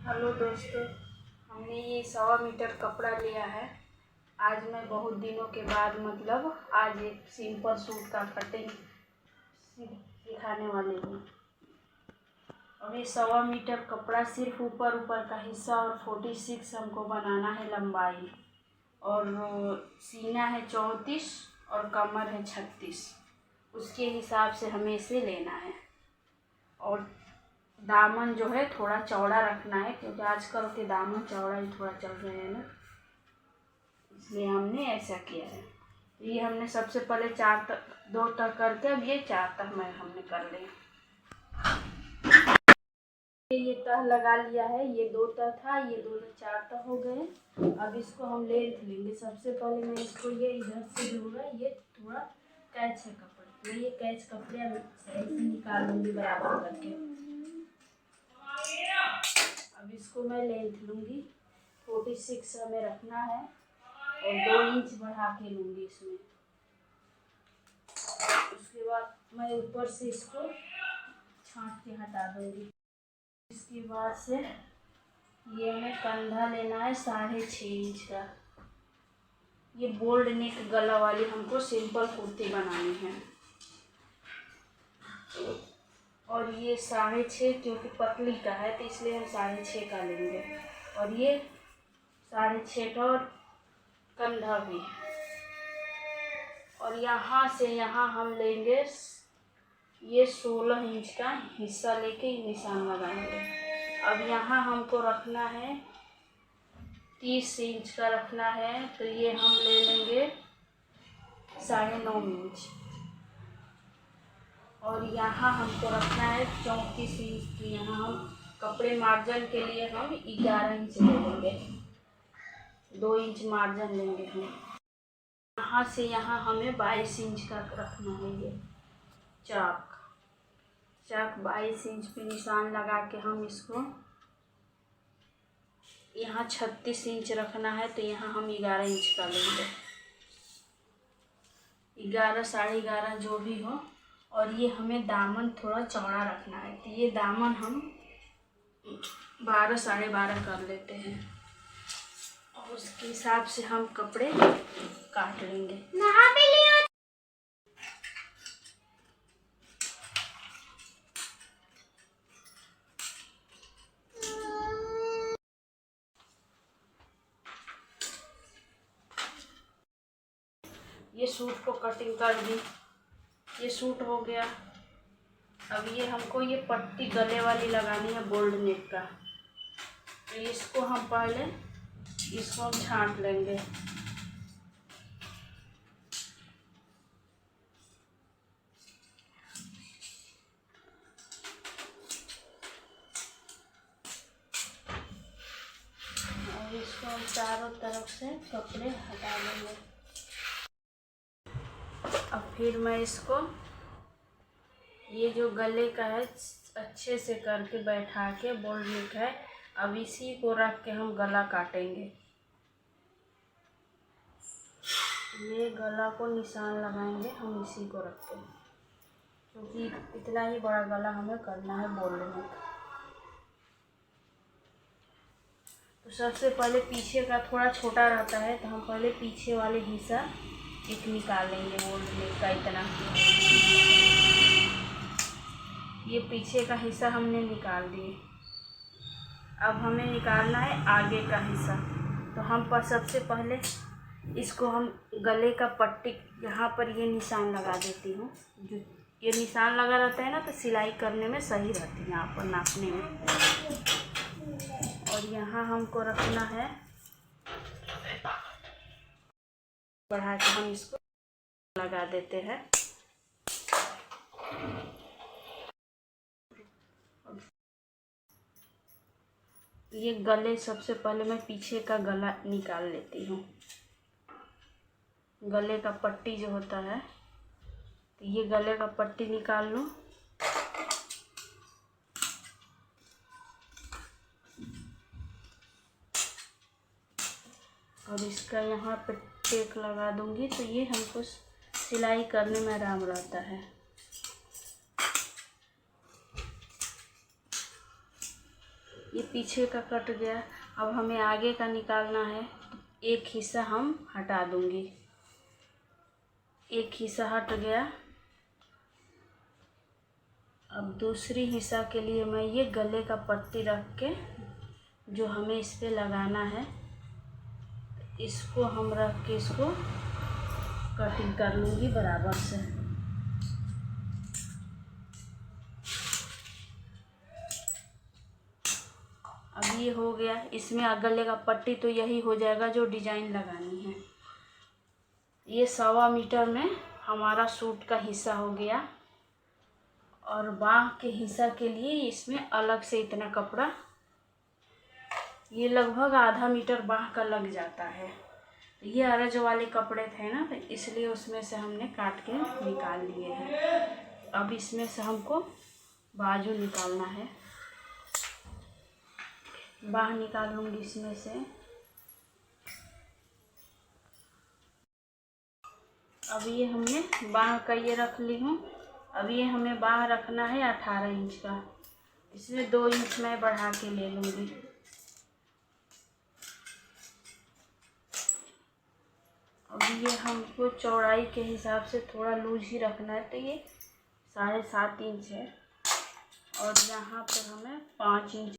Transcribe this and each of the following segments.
Hello दोस्तों, हमने ये 1.25 मीटर कपड़ा लिया है। आज मैं बहुत दिनों के बाद आज एक सिंपल सूट का कटिंग दिखाने वाली हूँ। और ये 1.25 मीटर कपड़ा सिर्फ ऊपर का हिस्सा और 46 हमको बनाना है लंबाई, और सीना है 34 और कमर है 36। उसके हिसाब से हमें इसे लेना है। और दामन जो है थोड़ा चौड़ा रखना है, क्योंकि आजकल के दामन चौड़ा ही थोड़ा चल रहे हैं ना, इसलिए हमने ऐसा किया है। ये हमने सबसे पहले 2 तक करके अब ये 4 तक हमने कर लिया। ये तह लगा लिया है, ये 2 तह था, ये 2 से 4 तह हो गए। अब इसको हम लेंथ लेंगे। सबसे पहले मैं इसको ये इधर से जो होगा, ये थोड़ा कैच है कपड़े, मैं ये कैच कपड़े सही से निकाल लूँगी बराबर करके। अब इसको मैं लेंथ लूँगी, 46 हमें रखना है और 2 इंच बढ़ा के लूँगी इसमें। उसके बाद मैं ऊपर से इसको छाँट के हटा दूँगी। इसके बाद से ये हमें कंधा लेना है 6.5 इंच का। ये बोल्ड नेक गला वाली हमको सिंपल कुर्ती बनानी है। और ये 6.5, क्योंकि पतली का है तो इसलिए हम 6.5 का लेंगे। और ये 6.5 का और कंधा भी। और यहाँ से यहाँ हम लेंगे ये 16 इंच का हिस्सा लेके निशान लगाएंगे। अब यहाँ हमको रखना है 30 इंच का रखना है, तो ये हम ले लेंगे 9.5 इंच। और यहाँ हमको रखना है 34 इंच। तो यहाँ हम कपड़े मार्जिन के लिए हम 11 इंच ले लेंगे, 2 इंच मार्जिन लेंगे हम। यहाँ से यहाँ हमें 22 इंच का रखना है। ये चाक 22 इंच पे निशान लगा के हम इसको यहाँ 36 इंच रखना है, तो यहाँ हम 11 इंच का लेंगे, 11 11.5 जो भी हो। और ये हमें दामन थोड़ा चौड़ा रखना है, तो ये दामन हम 12 12.5 कर लेते हैं। और उसके हिसाब से हम कपड़े काट लेंगे। ये सूट को कटिंग कर दी, ये सूट हो गया। अब ये हमको ये पट्टी गले वाली लगानी है बोल्ड नेक का, तो इसको हम पहले इसको छांट लेंगे। और इसको हम चारों तरफ से कपड़े हटा देंगे। अब फिर मैं इसको ये जो गले का है अच्छे से करके बैठा के बोल्ड नेक है, अब इसी को रख के हम गला काटेंगे। ये गला को निशान लगाएंगे हम इसी को रख के, क्योंकि इतना ही बड़ा गला हमें करना है बोल्ड नेक। तो सबसे पहले पीछे का थोड़ा छोटा रहता है, तो हम पहले पीछे वाले हिस्सा एक निकाल लेंगे बोल्ड नेक का। इतना ये पीछे का हिस्सा हमने निकाल दिए। अब हमें निकालना है आगे का हिस्सा। तो हम सबसे पहले इसको हम गले का पट्टी यहाँ पर ये निशान लगा देती हूँ। जो ये निशान लगा रहता है ना, तो सिलाई करने में सही रहती है यहाँ पर नापने में। और यहाँ हमको रखना है, बढ़ा के हम इसको लगा देते हैं। ये गले सबसे पहले मैं पीछे का गला निकाल लेती हूँ। गले का पट्टी जो होता है, तो ये गले का पट्टी निकाल लूँ। और इसका यहाँ पे टेक लगा दूँगी, तो ये हमको सिलाई करने में आराम रहता है। ये पीछे का कट गया। अब हमें आगे का निकालना है। एक हिस्सा हम हटा दूंगी। एक हिस्सा हट गया। अब दूसरी हिस्सा के लिए मैं ये गले का पट्टी रख के जो हमें इस पे लगाना है, इसको हम रख के इसको कटिंग कर लूँगी बराबर से। अब ये हो गया। इसमें गले का पट्टी तो यही हो जाएगा जो डिजाइन लगानी है। ये 1.25 मीटर में हमारा सूट का हिस्सा हो गया। और बाँह के हिस्सा के लिए इसमें अलग से इतना कपड़ा, ये लगभग आधा मीटर बाँह का लग जाता है। ये अरज वाले कपड़े थे ना, तो इसलिए उसमें से हमने काट के निकाल लिए हैं। अब इसमें से हमको बाजू निकालना है। बाँह निकाल लूँगी इसमें से। अब ये हमने बाँह का ये रख ली हूँ। अब ये हमें बाँह रखना है 18 इंच का। इसमें 2 इंच मैं बढ़ा के ले लूँगी। अब ये हमको चौड़ाई के हिसाब से थोड़ा लूज ही रखना है, तो ये 7.5 इंच है। और यहाँ पर हमें 5 इंच।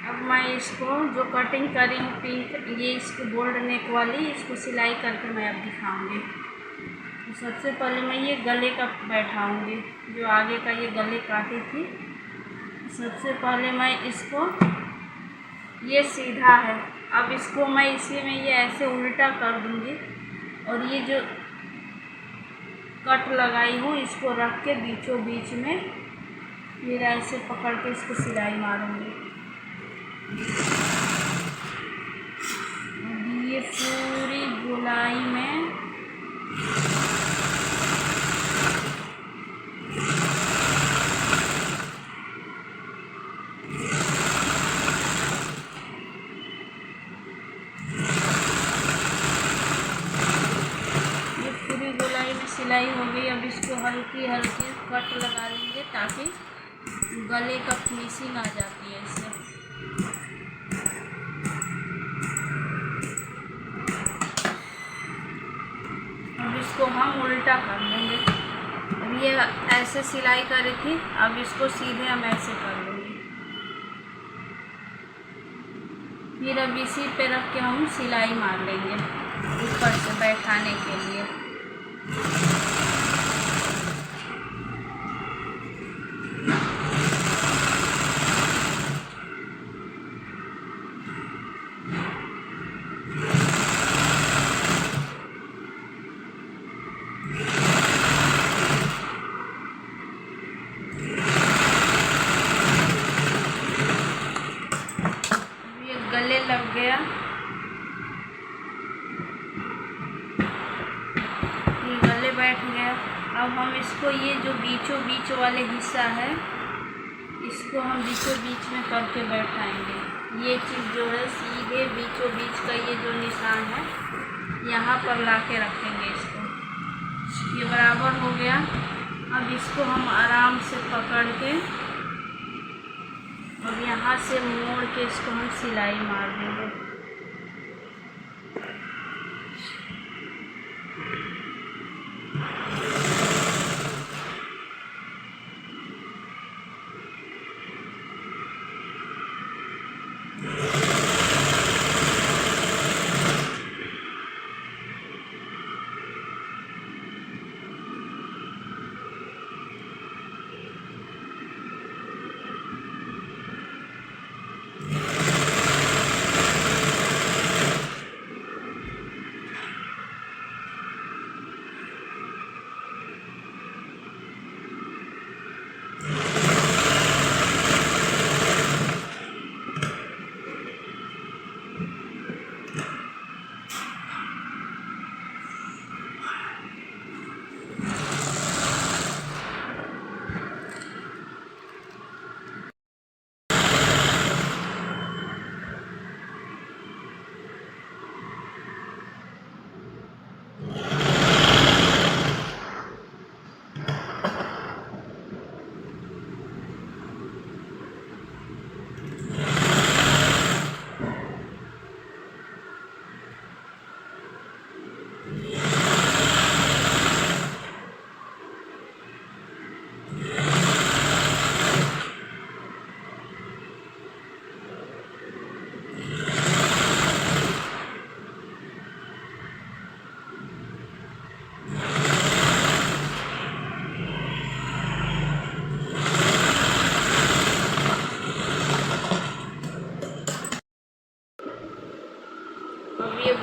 अब मैं इसको जो कटिंग करी हूँ पिंक, ये इसको बोल्ड नेक वाली, इसको सिलाई करके मैं अब दिखाऊंगी। तो सबसे पहले मैं ये गले का बैठाऊंगी, जो आगे का ये गले काटी थी। सबसे पहले मैं इसको, ये सीधा है, अब इसको मैं इसी में ये ऐसे उल्टा कर दूंगी। और ये जो कट लगाई हूँ इसको रख के बीचों बीच में फिर ऐसे पकड़ के इसको सिलाई मारूंगी। ये पूरी गोलाई में सिलाई हो गई। अब इसको हल्की हल्की कट लगा लेंगे ताकि गले का फिनिशिंग आ जाती है इससे। अब इसको हम उल्टा कर लेंगे। अब ये ऐसे सिलाई करी थी, अब इसको सीधे हम ऐसे कर लेंगे। फिर अब इसी पे रख के हम सिलाई मार लेंगे ऊपर से बैठाने के लिए। गले लग गया, ये गले बैठ गया। अब हम इसको, ये जो बीचों बीच वाले हिस्सा है, इसको हम बीचों बीच में करके बैठाएंगे। ये चीज़ जो है सीधे बीचों बीच का ये जो निशान है यहाँ पर ला के रखेंगे इसको। ये बराबर हो गया। अब इसको हम आराम से पकड़ के और यहाँ से मोड़ के इसको हम सिलाई मार देंगे।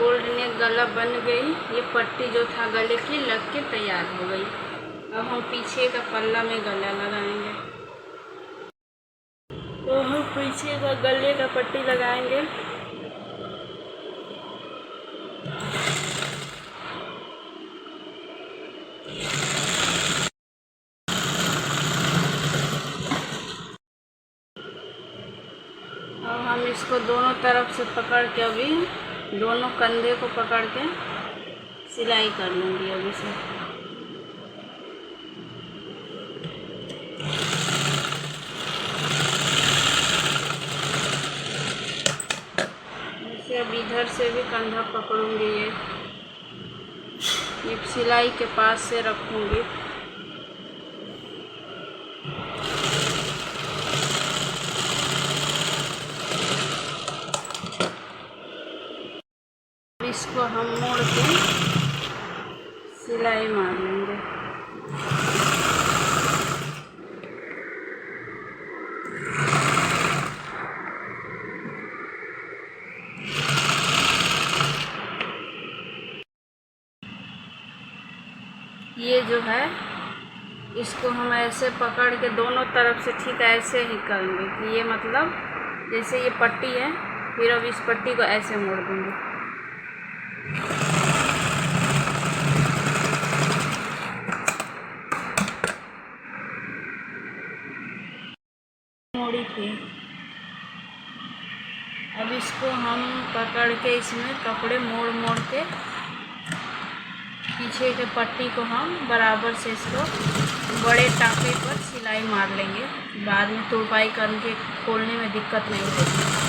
गोल्ड नेक गला बन गई। ये पट्टी जो था गले की लग के तैयार हो गई। अब हम पीछे का पल्ला में गला लगाएंगे। तो हम पीछे का गले का पट्टी लगाएंगे। अब हम इसको दोनों तरफ से पकड़ के अभी दोनों कंधे को पकड़ के सिलाई कर लूँगी अभी से। जैसे अब इधर से भी कंधा पकड़ूँगी, ये सिलाई के पास से रखूँगी। इसको हम मोड़ के सिलाई मार लेंगे। ये जो है इसको हम ऐसे पकड़ के दोनों तरफ से ठीक ऐसे ही करेंगे कि ये मतलब जैसे ये पट्टी है, फिर अब इस पट्टी को ऐसे मोड़ दूँगी। मोड़ी थी। अब इसको हम पकड़ के इसमें कपड़े मोड़ मोड़ के पीछे के पट्टी को हम बराबर से इसको बड़े टाँके पर सिलाई मार लेंगे। बाद में तुरपाई करके खोलने में दिक्कत नहीं होगी।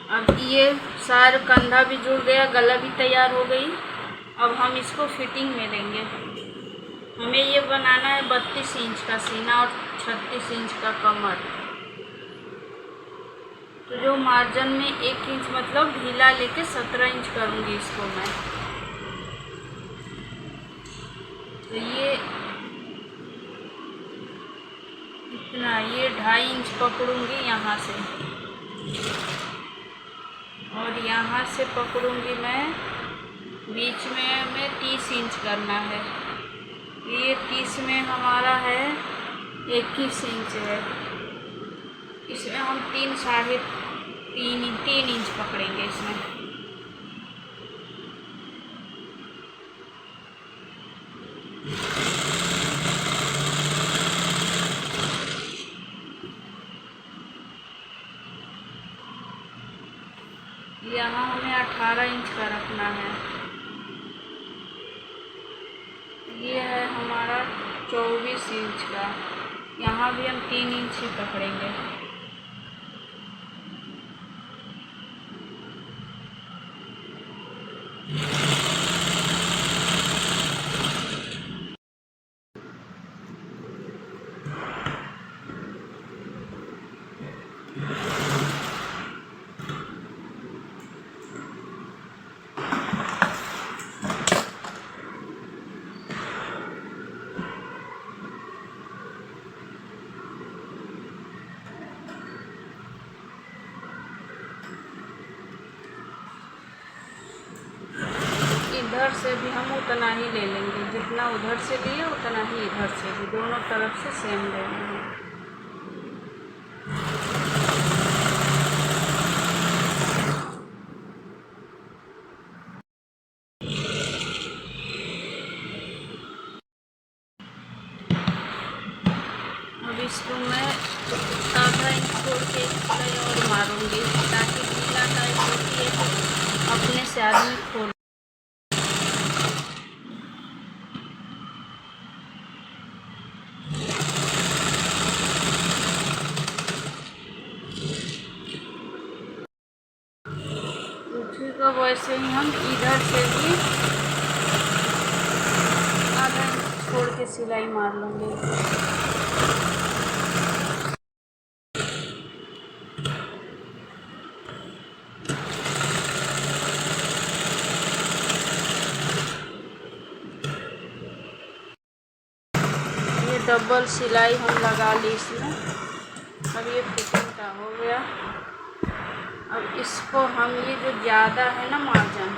अब ये सारा कंधा भी जुड़ गया, गला भी तैयार हो गई। अब हम इसको फिटिंग में देंगे। हमें ये बनाना है 32 इंच का सीना और 36 इंच का कमर। तो जो मार्जिन में 1 इंच मतलब ढीला लेके 17 इंच करूँगी इसको मैं। तो ये इतना, ये 2.5 इंच पकड़ूँगी यहाँ से और यहाँ से पकड़ूँगी मैं बीच में हमें 30 इंच करना है। ये 30 में हमारा है 21 इंच है। इसमें हम 3 इंच पकड़ेंगे इसमें। यहाँ हमें 18 इंच का रखना है। ये है हमारा 24 इंच का। यहाँ भी हम 3 इंच ही पकड़ेंगे। इधर से भी हम उतना ही ले लेंगे, जितना उधर से लिए उतना ही इधर से भी, दोनों तरफ से सेम ले लेंगे। अब इसको मैं आधा इंच छोड़ के सिलाई और मारूंगी ताकि ढीला टाइप होती है तो अपने से आदमी खोल। ठीक है, वैसे ही हम इधर से भी आधा इंच छोड़ के सिलाई मार लूँगी। डबल सिलाई हम लगा ली इसमें। अब ये फिटिंग का हो गया। अब इसको हम ये जो ज़्यादा है ना मार्जिन,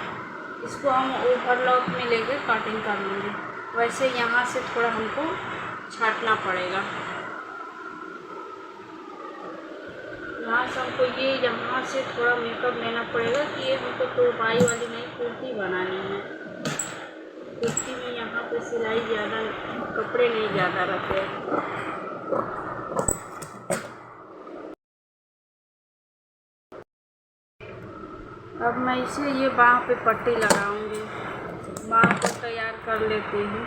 इसको हम ओवरलॉक में लेके कटिंग कर लेंगे। वैसे यहाँ से थोड़ा हमको छाटना पड़ेगा। यहाँ से हमको ये यहाँ से थोड़ा मेकअप लेना पड़ेगा कि ये हमको तुरपाई वाली नहीं कुर्ती बनानी है। कुर्ती में यहाँ पे सिलाई ज़्यादा, कपड़े नहीं ज़्यादा रहते हैं। अब मैं इसे ये बाँह पे पट्टी लगाऊंगी। बाँह को तैयार कर लेती हूँ।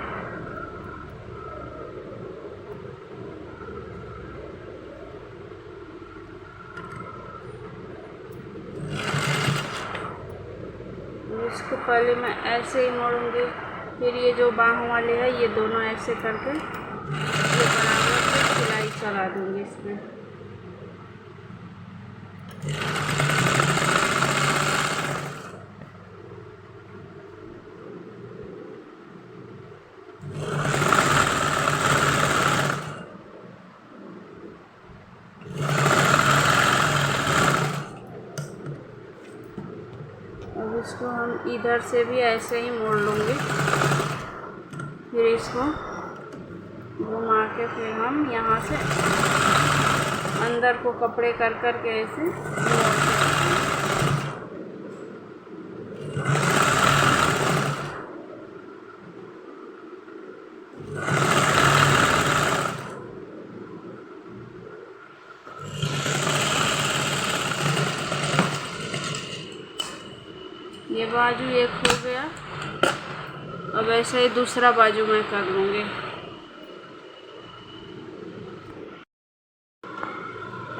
इसको पहले मैं ऐसे ही मोड़ूंगी, फिर ये जो बाहों वाले है ये दोनों ऐसे करके ये बराबर से सिलाई चला दूंगी इसमें। अब इसको हम इधर से भी ऐसे ही मोड़ लूँगी, फिर इसको घुमा के फिर हम यहाँ से अंदर को कपड़े कर कर के ऐसे मोड़ ये बाजू एक हो गया। अब ऐसे ही दूसरा बाजू मैं कर लूँगी।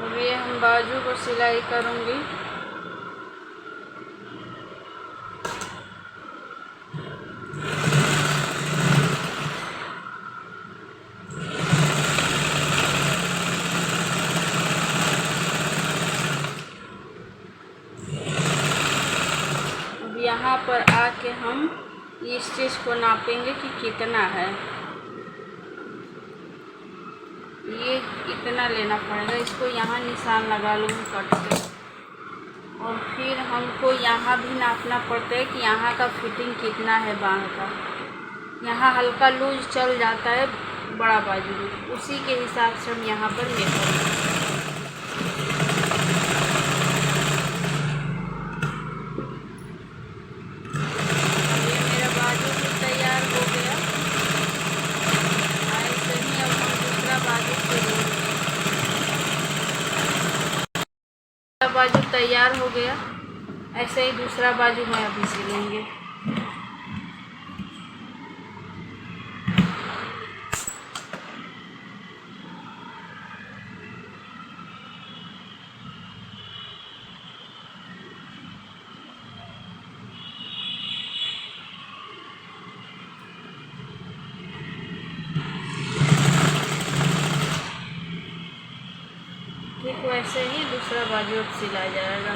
अब ये हम बाजू को सिलाई करूँगी। यहाँ पर आके हम इस चीज़ को नापेंगे कि कितना है। ये इतना लेना पड़ेगा। इसको यहाँ निशान लगा लूँगी कट से। और फिर हमको यहाँ भी नापना पड़ता है कि यहाँ का फिटिंग कितना है बाँह का। यहाँ हल्का लूज चल जाता है बड़ा बाजू में, उसी के हिसाब से हम यहाँ पर मेजर। बाजू तैयार हो गया। ऐसे ही दूसरा बाजू मैं अभी सिलेंगे। ठीक वैसे ही दूसरा बाजू अब सिला जाएगा।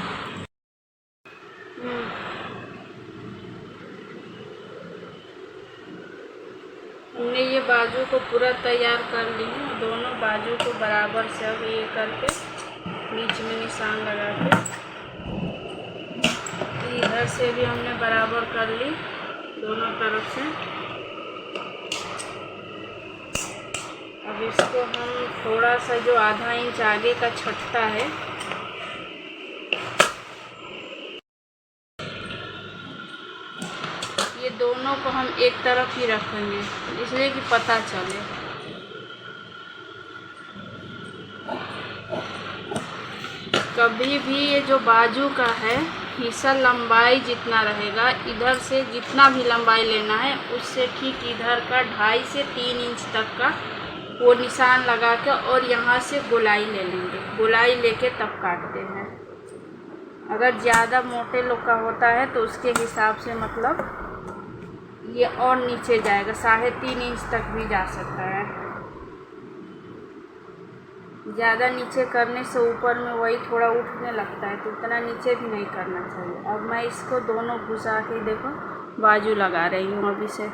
हमने ये बाजू को पूरा तैयार कर ली है। दोनों बाजू को बराबर से अब ये करके बीच में निशान लगा के इधर से भी हमने बराबर कर ली दोनों तरफ से। अब इसको हम थोड़ा सा जो आधा इंच आगे का छटता है ये दोनों को हम एक तरफ ही रखेंगे, इसलिए कि पता चले। कभी भी ये जो बाजू का है हिस्सा लंबाई जितना रहेगा, इधर से जितना भी लंबाई लेना है उससे ठीक इधर का 2.5 से 3 इंच तक का वो निशान लगा के और यहाँ से गोलाई ले लेंगे। गोलाई लेके तब काटते हैं। अगर ज़्यादा मोटे लोग का होता है तो उसके हिसाब से मतलब ये और नीचे जाएगा, 3.5 इंच तक भी जा सकता है। ज़्यादा नीचे करने से ऊपर में वही थोड़ा उठने लगता है, तो उतना नीचे भी नहीं करना चाहिए। अब मैं इसको दोनों घुसा के देखो बाजू लगा रही हूँ अभी से।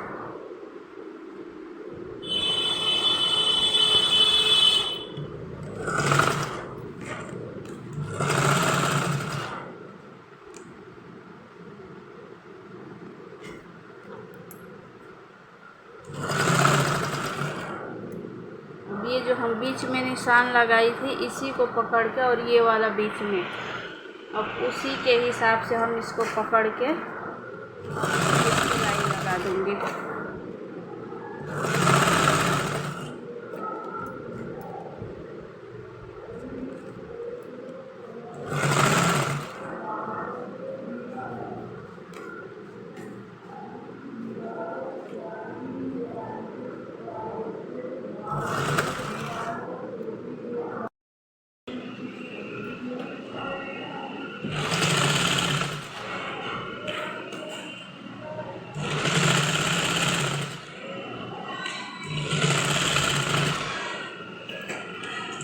बीच में निशान लगाई थी, इसी को पकड़ के और ये वाला बीच में, अब उसी के हिसाब से हम इसको पकड़ के सिलाई लगा दूँगी।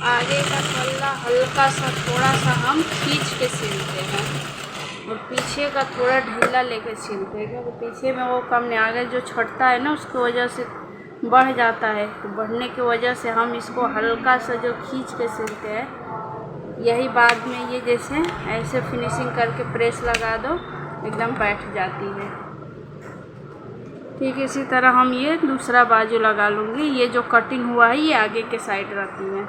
आगे का पल्ला हल्का सा थोड़ा सा हम खींच के सिलते हैं और पीछे का थोड़ा ढीला लेके सिलते हैं, क्योंकि पीछे में वो कम नहीं, आगे जो छटता है ना उसकी वजह से बढ़ जाता है, तो बढ़ने की वजह से हम इसको हल्का सा जो खींच के सिलते हैं, यही बाद में ये जैसे ऐसे फिनिशिंग करके प्रेस लगा दो एकदम बैठ जाती है। ठीक इसी तरह हम ये दूसरा बाजू लगा लूँगी। ये जो कटिंग हुआ है ये आगे के साइड रहती है।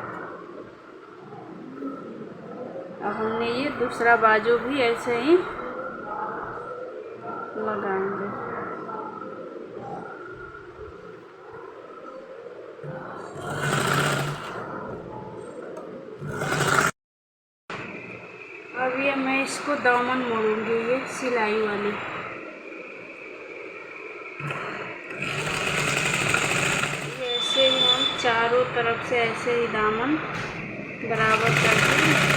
अब हमने ये दूसरा बाजू भी ऐसे ही लगाएंगे। अब ये मैं इसको दामन मोड़ूंगी, ये सिलाई वाली। ये ऐसे ही हम चारों तरफ से ऐसे ही दामन बराबर करके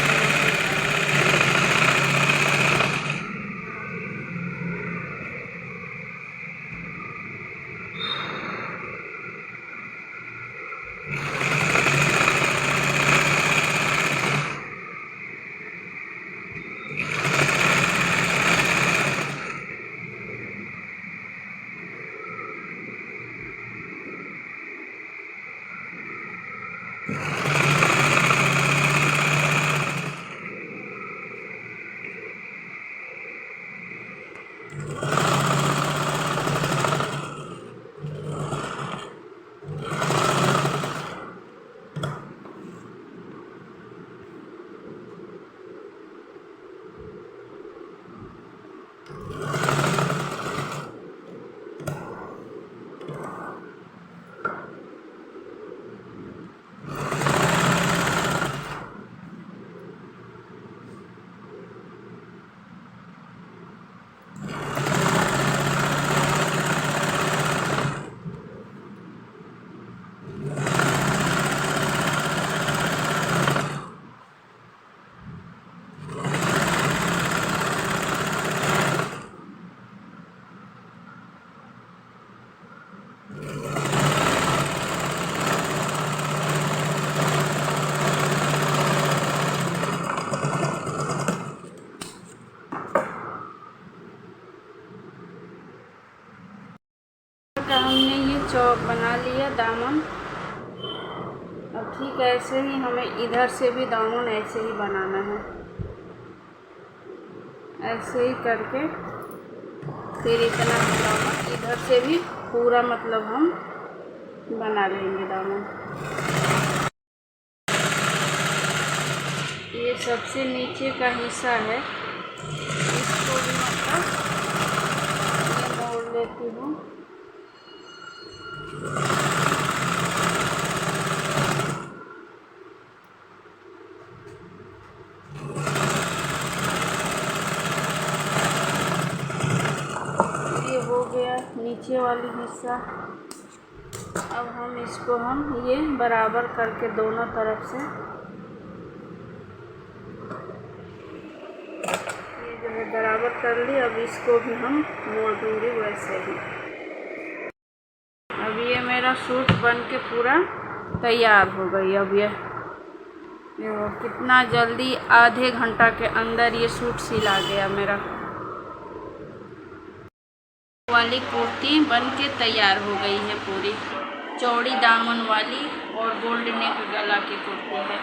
हमने ये चौक बना लिया दामन। अब ठीक ऐसे ही हमें इधर से भी दामन ऐसे ही बनाना है, ऐसे ही करके फिर इतना दामन इधर से भी पूरा मतलब हम बना लेंगे दामन। ये सबसे नीचे का हिस्सा है, इसको भी मतलब ये मोड़ लेती हूँ। ये हो गया नीचे वाली हिस्सा। अब हम इसको ये बराबर करके दोनों तरफ से ये जो है बराबर कर ली। अब इसको भी हम मोड़ दूँगी वैसे ही। अब ये मेरा सूट बन के पूरा तैयार हो गई। अब ये देखो कितना जल्दी, आधे घंटा के अंदर ये सूट सिला गया मेरा। वाली कुर्ती बन के तैयार हो गई है पूरी, चौड़ी दामन वाली और गोल्ड नेक गला की कुर्ती है।